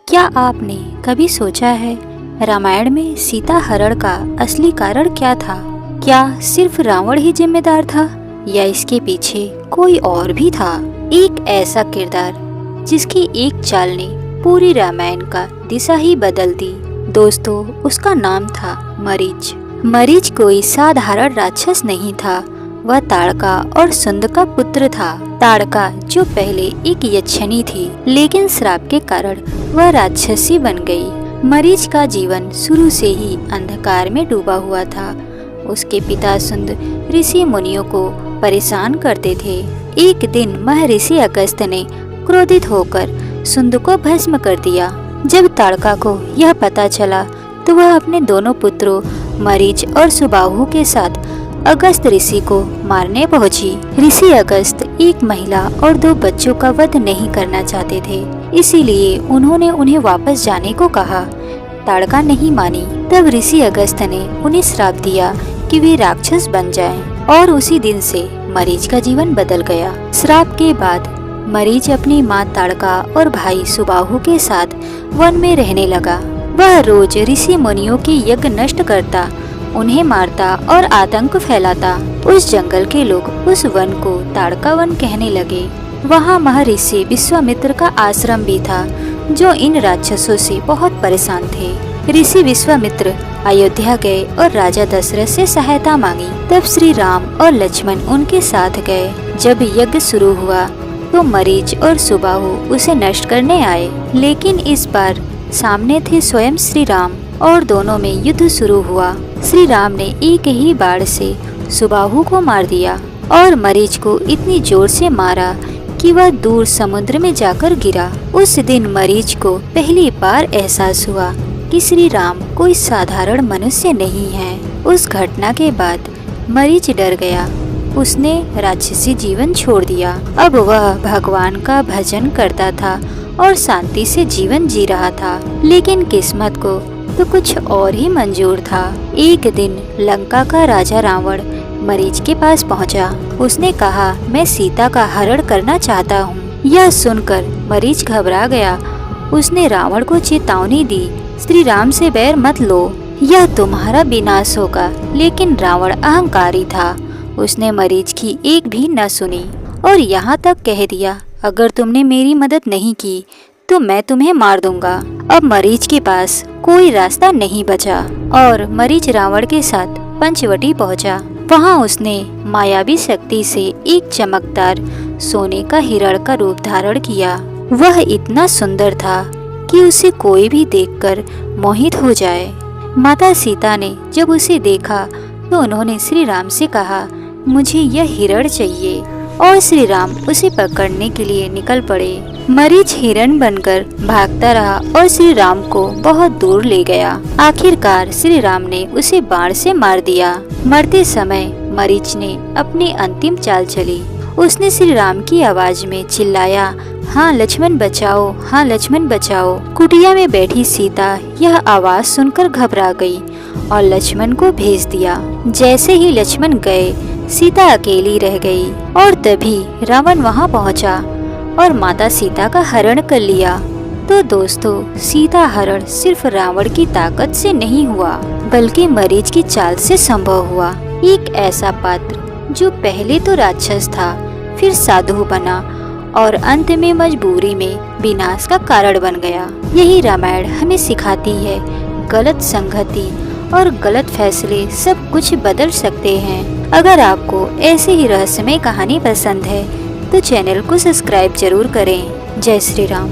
क्या आपने कभी सोचा है रामायण में सीता हरण का असली कारण क्या था? क्या सिर्फ रावण ही जिम्मेदार था या इसके पीछे कोई और भी था? एक ऐसा किरदार जिसकी एक चाल ने पूरी रामायण का दिशा ही बदल दी। दोस्तों, उसका नाम था मरीच। मरीच कोई साधारण राक्षस नहीं था, वह ताड़का और सुंद का पुत्र था। ताड़का जो पहले एक यक्षिणी थी, लेकिन श्राप के कारण वह राक्षसी बन गई। मरीच का जीवन शुरू से ही अंधकार में डूबा हुआ था। उसके पिता सुंद ऋषि मुनियों को परेशान करते थे। एक दिन महर्षि अगस्त्य ने क्रोधित होकर सुंद को भस्म कर दिया। जब ताड़का को यह पता चला तो वह अपने दोनों पुत्रों मरीच और सुबाहु के साथ अगस्त ऋषि को मारने पहुंची। ऋषि अगस्त एक महिला और 2 बच्चों का वध नहीं करना चाहते थे, इसीलिए उन्होंने उन्हें वापस जाने को कहा। ताड़का नहीं मानी। तब ऋषि अगस्त ने उन्हें श्राप दिया कि वे राक्षस बन जाएं, और उसी दिन से मरीच का जीवन बदल गया। श्राप के बाद मरीच अपनी माँ ताड़का और भाई सुबाहु के साथ वन में रहने लगा। वह रोज ऋषि मुनियों के यज्ञ नष्ट करता, उन्हें मारता और आतंक फैलाता। उस जंगल के लोग उस वन को ताड़का वन कहने लगे। वहाँ महर्षि विश्वामित्र का आश्रम भी था, जो इन राक्षसों से बहुत परेशान थे। ऋषि विश्वामित्र अयोध्या गए और राजा दशरथ से सहायता मांगी। तब श्री राम और लक्ष्मण उनके साथ गए। जब यज्ञ शुरू हुआ तो मरीच और सुबाहु उसे नष्ट करने आए, लेकिन इस बार सामने थे स्वयं श्री राम और दोनों में युद्ध शुरू हुआ। श्री राम ने एक ही बाण से सुबाहु को मार दिया और मरीच को इतनी जोर से मारा कि वह दूर समुद्र में जाकर गिरा। उस दिन मरीच को पहली बार एहसास हुआ कि श्री राम कोई साधारण मनुष्य नहीं है। उस घटना के बाद मरीच डर गया। उसने राक्षसी जीवन छोड़ दिया। अब वह भगवान का भजन करता था और शांति से जीवन जी रहा था। लेकिन किस्मत को तो कुछ और ही मंजूर था। एक दिन लंका का राजा रावण मरीच के पास पहुंचा। उसने कहा, मैं सीता का हरण करना चाहता हूँ। यह सुनकर मरीच घबरा गया। उसने रावण को चेतावनी दी, श्री राम से बैर मत लो, यह तुम्हारा विनाश होगा। लेकिन रावण अहंकारी था। उसने मरीच की एक भी न सुनी और यहाँ तक कह दिया, अगर तुमने मेरी मदद नहीं की तो मैं तुम्हें मार दूंगा। अब मरीच के पास कोई रास्ता नहीं बचा और मरीच रावण के साथ पंचवटी पहुंचा। वहां उसने मायावी शक्ति से एक चमकदार सोने का हिरण का रूप धारण किया। वह इतना सुंदर था कि उसे कोई भी देखकर मोहित हो जाए। माता सीता ने जब उसे देखा तो उन्होंने श्री राम से कहा, मुझे यह हिरण चाहिए, और श्री राम उसे पकड़ने के लिए निकल पड़े। मरीच हिरण बनकर भागता रहा और श्री राम को बहुत दूर ले गया। आखिरकार श्री राम ने उसे बाण से मार दिया। मरते समय मरीच ने अपनी अंतिम चाल चली। उसने श्री राम की आवाज में चिल्लाया, हाँ लक्ष्मण बचाओ, हाँ लक्ष्मण बचाओ। कुटिया में बैठी सीता यह आवाज सुनकर घबरा गई और लक्ष्मण को भेज दिया। जैसे ही लक्ष्मण गए, सीता अकेली रह गई और तभी रावण वहां पहुंचा और माता सीता का हरण कर लिया। तो दोस्तों, सीता हरण सिर्फ रावण की ताकत से नहीं हुआ, बल्कि मरीच की चाल से संभव हुआ। एक ऐसा पात्र जो पहले तो राक्षस था, फिर साधु बना और अंत में मजबूरी में विनाश का कारण बन गया। यही रामायण हमें सिखाती है, गलत संगति और गलत फैसले सब कुछ बदल सकते हैं। अगर आपको ऐसे ही रहस्यमय कहानी पसंद है तो चैनल को सब्सक्राइब जरूर करें। जय श्री राम।